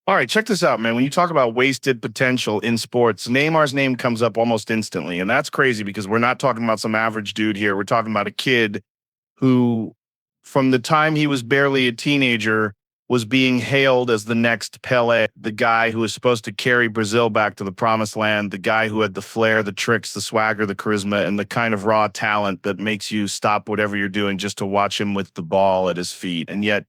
All right, check this out, man. When you talk about wasted potential in sports, Neymar's name comes up almost instantly. And that's crazy because we're not talking about some average dude here. We're talking about a kid who, from the time he was barely a teenager, was being hailed as the next Pele, the guy who was supposed to carry Brazil back to the promised land, the guy who had the flair, the tricks, the swagger, the charisma, and the kind of raw talent that makes you stop whatever you're doing just to watch him with the ball at his feet. And yet,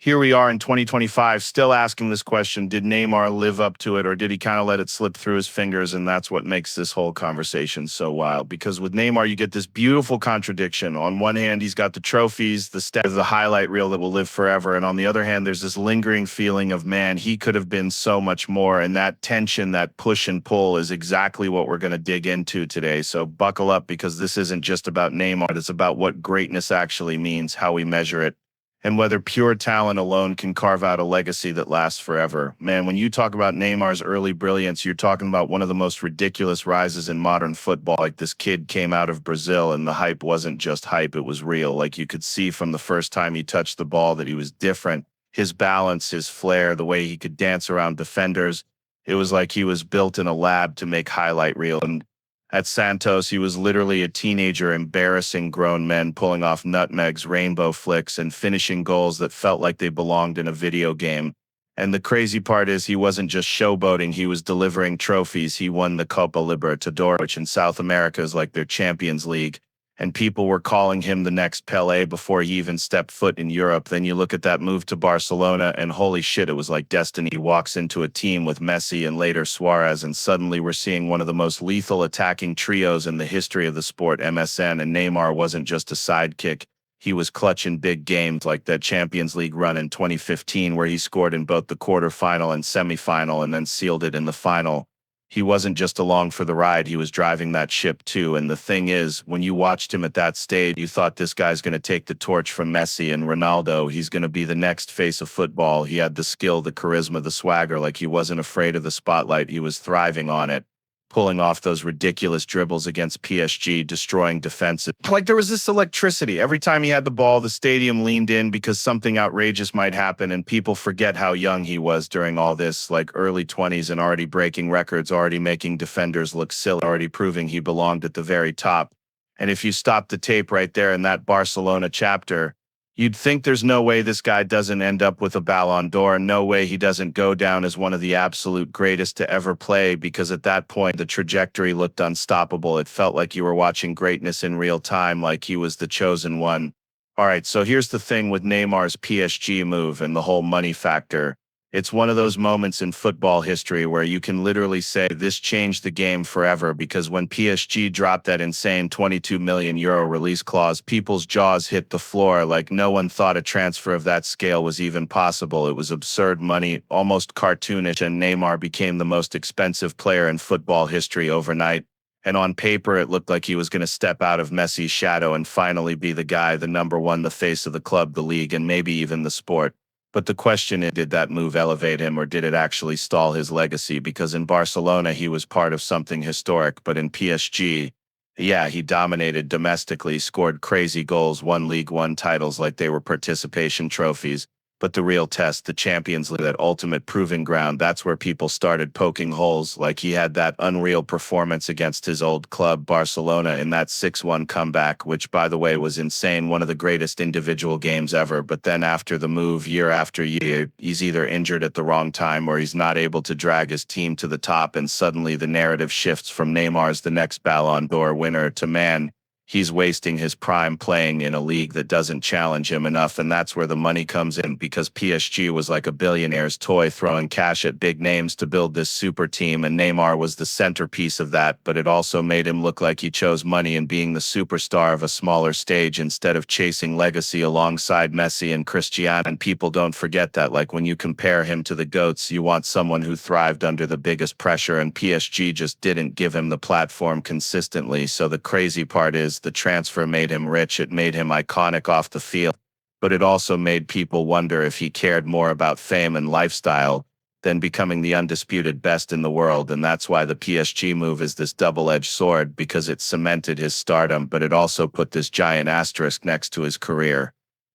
here we are in 2025 still asking this question. Did Neymar live up to it, or did he kind of let it slip through his fingers? And that's what makes this whole conversation so wild, because with Neymar you get this beautiful contradiction. On one hand, he's got the trophies, the stat, the highlight reel that will live forever, and on the other hand there's this lingering feeling of, man, he could have been so much more. And that tension, that push and pull, is exactly what we're going to dig into today. So buckle up, because this isn't just about Neymar. It's about what greatness actually means, how we measure it, and whether pure talent alone can carve out a legacy that lasts forever. Man, when you talk about Neymar's early brilliance, you're talking about one of the most ridiculous rises in modern football. Like, this kid came out of Brazil, and the hype wasn't just hype, it was real. Like, you could see from the first time he touched the ball that he was different. His balance, his flair, the way he could dance around defenders. It was like he was built in a lab to make highlight reel. And at Santos, he was literally a teenager embarrassing grown men, pulling off nutmegs, rainbow flicks, and finishing goals that felt like they belonged in a video game. And the crazy part is, he wasn't just showboating, he was delivering trophies. He won the Copa Libertadores, which in South America is like their Champions League. And people were calling him the next Pele before he even stepped foot in Europe. Then you look at that move to Barcelona, and holy shit, it was like destiny. He walks into a team with Messi and later Suarez, and suddenly we're seeing one of the most lethal attacking trios in the history of the sport. MSN and Neymar wasn't just a sidekick. He was clutch in big games, like that Champions League run in 2015, where he scored in both the quarterfinal and semifinal and then sealed it in the final. He wasn't just along for the ride, he was driving that ship too. And the thing is, when you watched him at that stage, you thought, this guy's going to take the torch from Messi and Ronaldo. He's going to be the next face of football. He had the skill, the charisma, the swagger. Like, he wasn't afraid of the spotlight. He was thriving on it, pulling off those ridiculous dribbles against PSG, destroying defenses. Like, there was this electricity. Every time he had the ball, the stadium leaned in because something outrageous might happen, and people forget how young he was during all this, like early 20s, and already breaking records, already making defenders look silly, already proving he belonged at the very top. And if you stop the tape right there in that Barcelona chapter, you'd think there's no way this guy doesn't end up with a Ballon d'Or, no way he doesn't go down as one of the absolute greatest to ever play, because at that point, the trajectory looked unstoppable. It felt like you were watching greatness in real time, like he was the chosen one. All right, so here's the thing with Neymar's PSG move and the whole money factor. It's one of those moments in football history where you can literally say this changed the game forever, because when PSG dropped that insane 22 million euro release clause, people's jaws hit the floor. Like, no one thought a transfer of that scale was even possible. It was absurd money, almost cartoonish, and Neymar became the most expensive player in football history overnight. And on paper, it looked like he was going to step out of Messi's shadow and finally be the guy, the number one, the face of the club, the league, and maybe even the sport. But the question is, did that move elevate him, or did it actually stall his legacy? Because in Barcelona, he was part of something historic, but in PSG, yeah, he dominated domestically, scored crazy goals, won League One titles like they were participation trophies. But the real test, the Champions League, that ultimate proving ground, that's where people started poking holes. Like, he had that unreal performance against his old club, Barcelona, in that 6-1 comeback, which, by the way, was insane, one of the greatest individual games ever. But then after the move, year after year, he's either injured at the wrong time or he's not able to drag his team to the top, and suddenly the narrative shifts from Neymar's the next Ballon d'Or winner to, man, he's wasting his prime playing in a league that doesn't challenge him enough. And that's where the money comes in, because PSG was like a billionaire's toy, throwing cash at big names to build this super team, and Neymar was the centerpiece of that. But it also made him look like he chose money and being the superstar of a smaller stage instead of chasing legacy alongside Messi and Cristiano. And people don't forget that. Like, when you compare him to the GOATs, you want someone who thrived under the biggest pressure, and PSG just didn't give him the platform consistently. So the crazy part is, the transfer made him rich, it made him iconic off the field, but it also made people wonder if he cared more about fame and lifestyle than becoming the undisputed best in the world. And that's why the PSG move is this double-edged sword, because it cemented his stardom, but it also put this giant asterisk next to his career.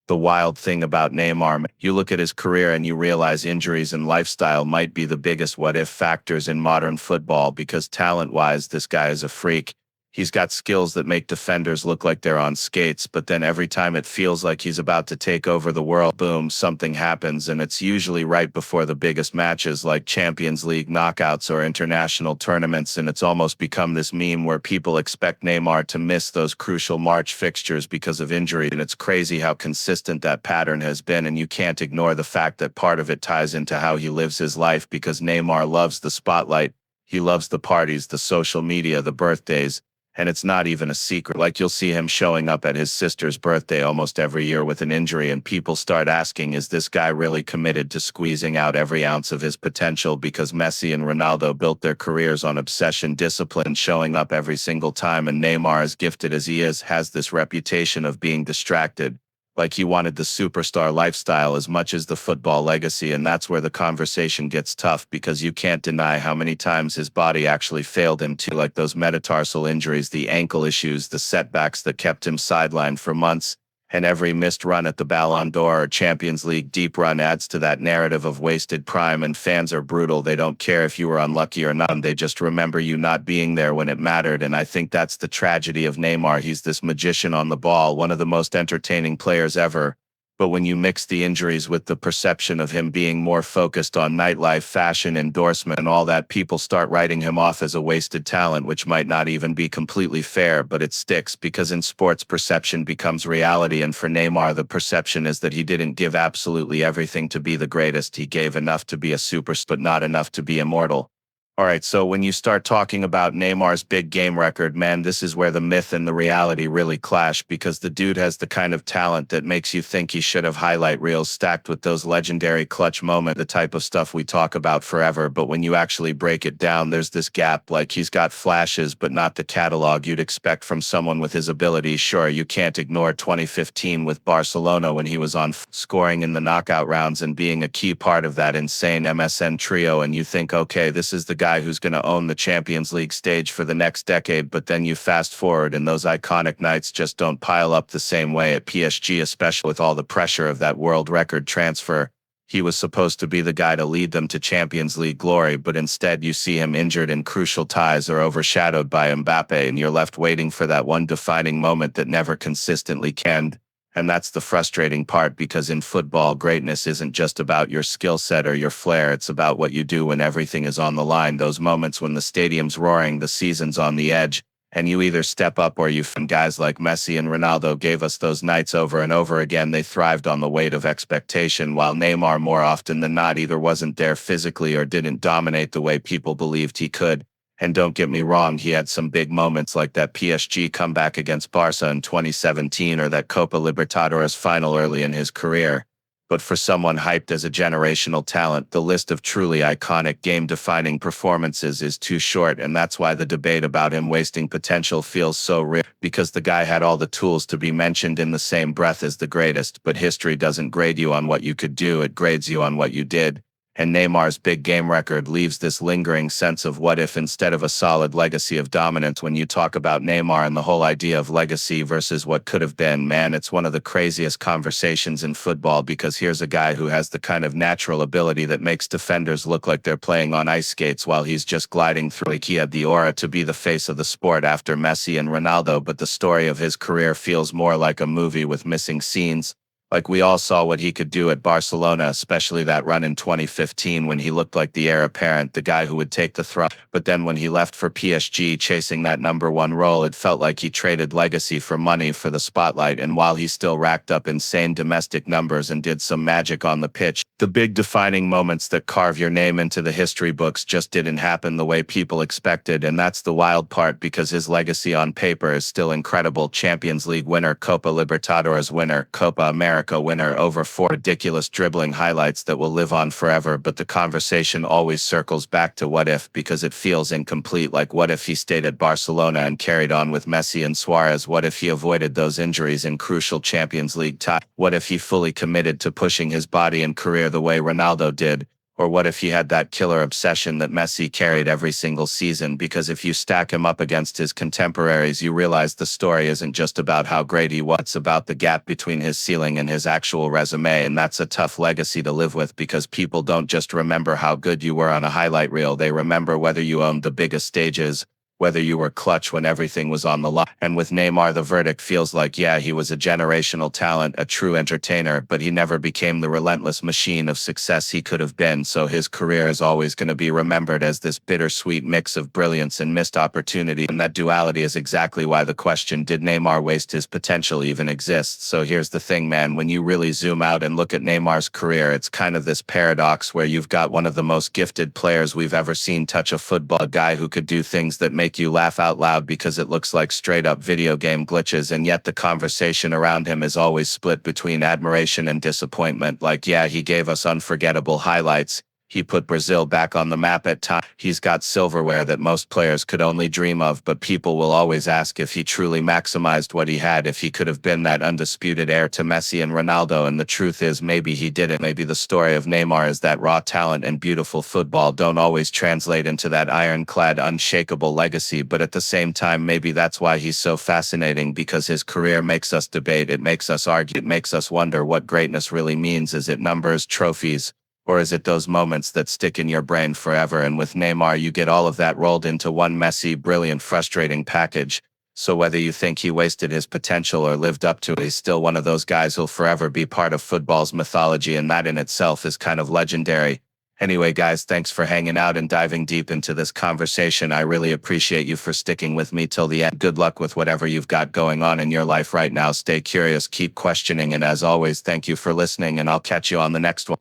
the wild thing about Neymar. You look at his career and you realize injuries and lifestyle might be the biggest what if factors in modern football because talent-wise, this guy is a freak. He's got skills that make defenders look like they're on skates, but then every time it feels like he's about to take over the world, boom, something happens, and it's usually right before the biggest matches like Champions League knockouts or international tournaments, and it's almost become this meme where people expect Neymar to miss those crucial March fixtures because of injury, and it's crazy how consistent that pattern has been, and you can't ignore the fact that part of it ties into how he lives his life because Neymar loves the spotlight, he loves the parties, the social media, the birthdays. And it's not even a secret. Like you'll see him showing up at his sister's birthday almost every year with an injury, and people start asking, is this guy really committed to squeezing out every ounce of his potential? Because Messi and Ronaldo built their careers on obsession, discipline, showing up every single time, and Neymar, as gifted as he is, has this reputation of being distracted. Like he wanted the superstar lifestyle as much as the football legacy, and that's where the conversation gets tough because you can't deny how many times his body actually failed him too, like those metatarsal injuries, the ankle issues, the setbacks that kept him sidelined for months, and every missed run at the Ballon d'Or or Champions League deep run adds to that narrative of wasted prime, and fans are brutal. They don't care if you were unlucky or not. They just remember you not being there when it mattered, and I think that's the tragedy of Neymar. He's this magician on the ball, one of the most entertaining players ever. But when you mix the injuries with the perception of him being more focused on nightlife, fashion, endorsement, and all that, people start writing him off as a wasted talent, which might not even be completely fair, but it sticks because in sports, perception becomes reality. And for Neymar, the perception is that he didn't give absolutely everything to be the greatest. He gave enough to be a superstar, but not enough to be immortal. All right, so when you start talking about Neymar's big game record, man, this is where the myth and the reality really clash because the dude has the kind of talent that makes you think he should have highlight reels stacked with those legendary clutch moments, the type of stuff we talk about forever. But when you actually break it down, there's this gap. Like he's got flashes, but not the catalog you'd expect from someone with his abilities. Sure, you can't ignore 2015 with Barcelona when he was on scoring in the knockout rounds and being a key part of that insane MSN trio. And you think, okay, this is the guy who's going to own the Champions League stage for the next decade, but then you fast forward and those iconic nights just don't pile up the same way at PSG, especially with all the pressure of that world record transfer. He was supposed to be the guy to lead them to Champions League glory, but instead you see him injured in crucial ties or overshadowed by Mbappe, and you're left waiting for that one defining moment that never consistently can. And that's the frustrating part because in football, greatness isn't just about your skill set or your flair. It's about what you do when everything is on the line. Those moments when the stadium's roaring, the season's on the edge, and you either step up or you and guys like Messi and Ronaldo gave us those nights over and over again. They thrived on the weight of expectation, while Neymar more often than not either wasn't there physically or didn't dominate the way people believed he could. And don't get me wrong, he had some big moments like that PSG comeback against Barca in 2017 or that Copa Libertadores final early in his career. But for someone hyped as a generational talent, the list of truly iconic game-defining performances is too short, and that's why the debate about him wasting potential feels so real, because the guy had all the tools to be mentioned in the same breath as the greatest, but history doesn't grade you on what you could do, it grades you on what you did. And Neymar's big game record leaves this lingering sense of what if instead of a solid legacy of dominance. When you talk about Neymar and the whole idea of legacy versus what could have been, man, it's one of the craziest conversations in football because here's a guy who has the kind of natural ability that makes defenders look like they're playing on ice skates while he's just gliding through. Like he had the aura to be the face of the sport after Messi and Ronaldo, but the story of his career feels more like a movie with missing scenes. Like we all saw what he could do at Barcelona, especially that run in 2015 when he looked like the heir apparent, the guy who would take the throne. But then when he left for PSG chasing that #1 role, it felt like he traded legacy for money for the spotlight. And while he still racked up insane domestic numbers and did some magic on the pitch, the big defining moments that carve your name into the history books just didn't happen the way people expected. And that's the wild part because his legacy on paper is still incredible. Champions League winner, Copa Libertadores winner, Copa America winner, over 4 ridiculous dribbling highlights that will live on forever. But the conversation always circles back to what if, because it feels incomplete. Like what if he stayed at Barcelona and carried on with Messi and Suarez? What if he avoided those injuries in crucial Champions League ties? What if he fully committed to pushing his body and career the way Ronaldo did? Or what if he had that killer obsession that Messi carried every single season? Because if you stack him up against his contemporaries, you realize the story isn't just about how great he was, it's about the gap between his ceiling and his actual resume. And that's a tough legacy to live with, because people don't just remember how good you were on a highlight reel. They remember whether you owned the biggest stages, whether you were clutch when everything was on the line. And with Neymar, the verdict feels like, yeah, he was a generational talent, a true entertainer, but he never became the relentless machine of success he could have been. So his career is always going to be remembered as this bittersweet mix of brilliance and missed opportunity. And that duality is exactly why the question, did Neymar waste his potential, even exists. So here's the thing, man, when you really zoom out and look at Neymar's career, it's kind of this paradox where you've got one of the most gifted players we've ever seen touch a football, a guy who could do things that make you laugh out loud because it looks like straight up video game glitches, and yet the conversation around him is always split between admiration and disappointment. Like, yeah, he gave us unforgettable highlights. He put Brazil back on the map at times. He's got silverware that most players could only dream of, but people will always ask if he truly maximized what he had, if he could have been that undisputed heir to Messi and Ronaldo. And the truth is, maybe he didn't. Maybe the story of Neymar is that raw talent and beautiful football don't always translate into that ironclad, unshakable legacy. But at the same time, maybe that's why he's so fascinating, because his career makes us debate, it makes us argue, it makes us wonder what greatness really means. Is it numbers, trophies, or is it those moments that stick in your brain forever? And with Neymar, you get all of that rolled into one messy, brilliant, frustrating package. So whether you think he wasted his potential or lived up to it, he's still one of those guys who'll forever be part of football's mythology, and that in itself is kind of legendary. Anyway, guys, thanks for hanging out and diving deep into this conversation. I really appreciate you for sticking with me till the end. Good luck with whatever you've got going on in your life right now. Stay curious, keep questioning, and as always, thank you for listening, and I'll catch you on the next one.